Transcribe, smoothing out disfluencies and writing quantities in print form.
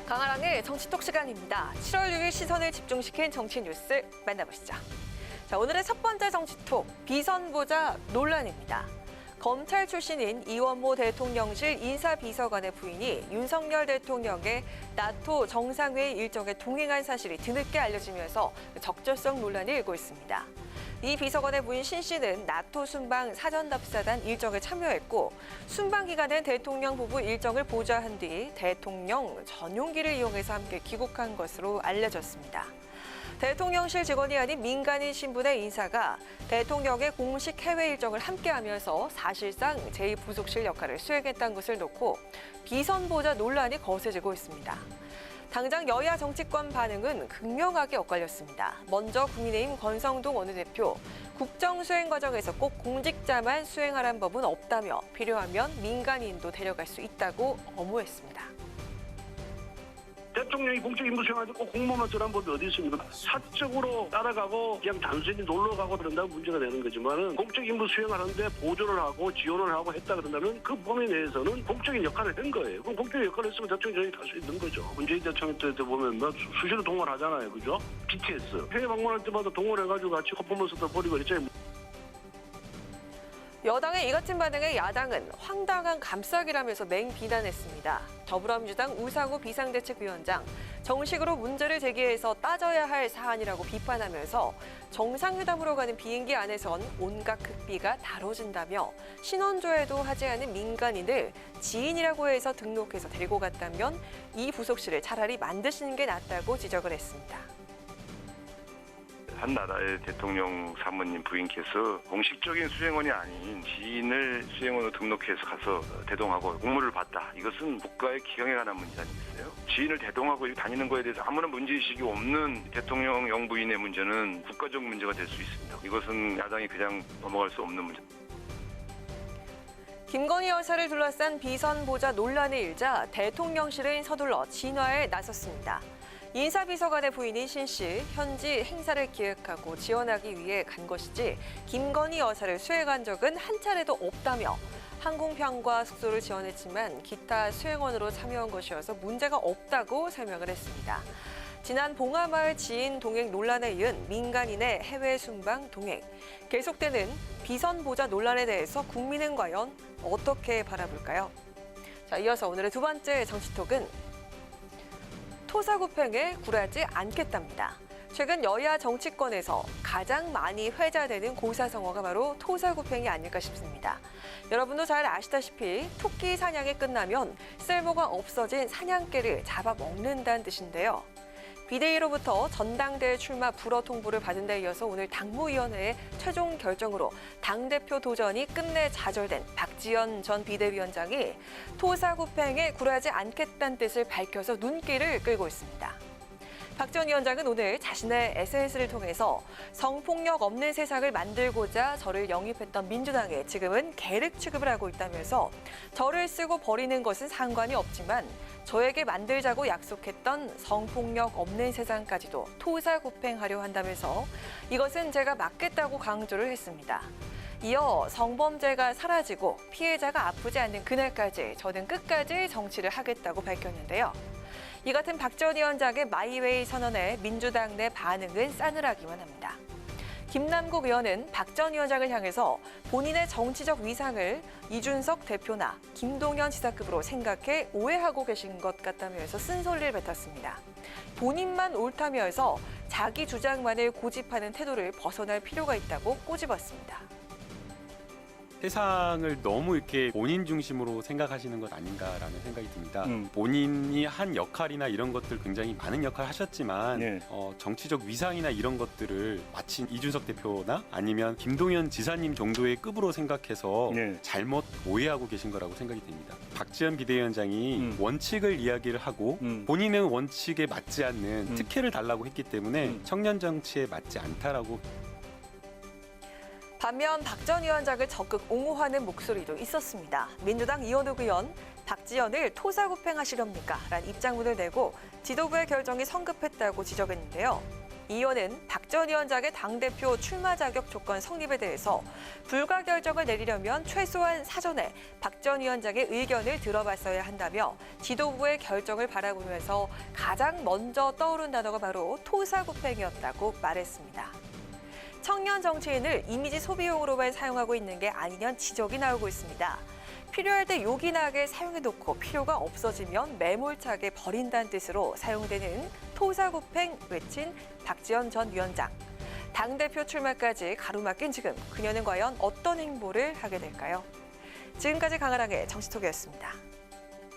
강하랑의 정치톡 시간입니다. 7월 6일 시선을 집중시킨 정치 뉴스 만나보시죠. 자, 오늘의 첫 번째 정치톡, 비선보자 논란입니다. 검찰 출신인 이원모 대통령실 인사비서관의 부인이 윤석열 대통령의 나토 정상회의 일정에 동행한 사실이 뒤늦게 알려지면서 적절성 논란이 일고 있습니다. 이 비서관의 부인 신 씨는 나토 순방 사전답사단 일정에 참여했고 순방 기간엔 대통령 부부 일정을 보좌한 뒤 대통령 전용기를 이용해서 함께 귀국한 것으로 알려졌습니다. 대통령실 직원이 아닌 민간인 신분의 인사가 대통령의 공식 해외 일정을 함께하면서 사실상 제2부속실 역할을 수행했다는 것을 놓고 비선보자 논란이 거세지고 있습니다. 당장 여야 정치권 반응은 극명하게 엇갈렸습니다. 먼저 국민의힘 권성동 원내대표, 국정 수행 과정에서 꼭 공직자만 수행하란 법은 없다며 필요하면 민간인도 데려갈 수 있다고 엄호했습니다. 대통령이 공적 임무 수행할 때 꼭 공무원만 쓰라는 법이 어디 있습니까? 사적으로 따라가고 그냥 단순히 놀러 가고 그런다면 문제가 되는 거지만은 공적 임무 수행하는데 보조를 하고 지원을 하고 했다 그런다면 그 범위 내에서는 공적인 역할을 한 거예요. 그럼 공적인 역할을 했으면 대통령이 갈 수 있는 거죠. 문재인 대통령 때 보면 수시로 동원하잖아요, 그죠? BTS 해외 방문할 때마다 동원해가지고 같이 퍼포먼스도 벌이고 그랬잖아요. 여당의 이 같은 반응에 야당은 황당한 감싸기라면서 맹비난했습니다. 더불어민주당 우상호 비상대책위원장, 정식으로 문제를 제기해서 따져야 할 사안이라고 비판하면서 정상회담으로 가는 비행기 안에선 온갖 극비가 다뤄진다며 신원조회도 하지 않은 민간인을 지인이라고 해서 등록해서 데리고 갔다면 이 부속실을 차라리 만드시는 게 낫다고 지적을 했습니다. 한 나라의 대통령 사모님 부인께서 공식적인 수행원이 아닌 지인을 수행원으로 등록해서 가서 대동하고 공무를 받다. 이것은 국가의 기강에 관한 문제 아니겠어요? 지인을 대동하고 다니는 거에 대해서 아무런 문제의식이 없는 대통령 영부인의 문제는 국가적 문제가 될 수 있습니다. 이것은 야당이 그냥 넘어갈 수 없는 문제입니다. 김건희 여사를 둘러싼 비선보자 논란이 일자 대통령실은 서둘러 진화에 나섰습니다. 인사비서관의 부인인 신 씨, 현지 행사를 기획하고 지원하기 위해 간 것이지 김건희 여사를 수행한 적은 한 차례도 없다며 항공편과 숙소를 지원했지만 기타 수행원으로 참여한 것이어서 문제가 없다고 설명을 했습니다. 지난 봉하마을 지인 동행 논란에 이은 민간인의 해외 순방 동행, 계속되는 비선보자 논란에 대해서 국민은 과연 어떻게 바라볼까요? 자, 이어서 오늘의 두 번째 정치톡은 토사구팽에 굴하지 않겠답니다. 최근 여야 정치권에서 가장 많이 회자되는 고사성어가 바로 토사구팽이 아닐까 싶습니다. 여러분도 잘 아시다시피 토끼 사냥이 끝나면 쓸모가 없어진 사냥개를 잡아먹는다는 뜻인데요. 비대위로부터 전당대회 출마 불허 통보를 받은 데 이어서 오늘 당무위원회의 최종 결정으로 당대표 도전이 끝내 좌절된 박지원 전 비대위원장이 토사구팽에 굴하지 않겠다는 뜻을 밝혀서 눈길을 끌고 있습니다. 박 전 위원장은 오늘 자신의 SNS를 통해서 성폭력 없는 세상을 만들고자 저를 영입했던 민주당에 지금은 계륵 취급을 하고 있다면서 저를 쓰고 버리는 것은 상관이 없지만 저에게 만들자고 약속했던 성폭력 없는 세상까지도 토사구팽하려 한다면서 이것은 제가 막겠다고 강조를 했습니다. 이어 성범죄가 사라지고 피해자가 아프지 않는 그날까지 저는 끝까지 정치를 하겠다고 밝혔는데요. 이 같은 박 전 위원장의 마이웨이 선언에 민주당 내 반응은 싸늘하기만 합니다. 김남국 의원은 박 전 위원장을 향해서 본인의 정치적 위상을 이준석 대표나 김동연 지사급으로 생각해 오해하고 계신 것 같다면서 쓴소리를 뱉었습니다. 본인만 옳다면서 자기 주장만을 고집하는 태도를 벗어날 필요가 있다고 꼬집었습니다. 세상을 너무 이렇게 본인 중심으로 생각하시는 것 아닌가라는 생각이 듭니다. 본인이 한 역할이나 이런 것들 굉장히 많은 역할을 하셨지만 정치적 위상이나 이런 것들을 마치 이준석 대표나 아니면 김동연 지사님 정도의 급으로 생각해서 잘못 오해하고 계신 거라고 생각이 됩니다. 박지원 비대위원장이 원칙을 이야기를 하고 본인은 원칙에 맞지 않는 특혜를 달라고 했기 때문에 청년 정치에 맞지 않다라고. 반면 박 전 위원장을 적극 옹호하는 목소리도 있었습니다. 민주당 이원욱 의원, 박지원을 토사구팽하시렵니까? 라는 입장문을 내고 지도부의 결정이 성급했다고 지적했는데요. 이 의원은 박 전 위원장의 당대표 출마 자격 조건 성립에 대해서 불가 결정을 내리려면 최소한 사전에 박 전 위원장의 의견을 들어봤어야 한다며 지도부의 결정을 바라보면서 가장 먼저 떠오른 단어가 바로 토사구팽이었다고 말했습니다. 청년 정치인을 이미지 소비용으로만 사용하고 있는 게 아니냐는 지적이 나오고 있습니다. 필요할 때 요긴하게 사용해놓고 필요가 없어지면 매몰차게 버린다는 뜻으로 사용되는 토사구팽 외친 박지원 전 위원장. 당대표 출마까지 가로막힌 지금 그녀는 과연 어떤 행보를 하게 될까요? 지금까지 강아랑의 정치톡이었습니다.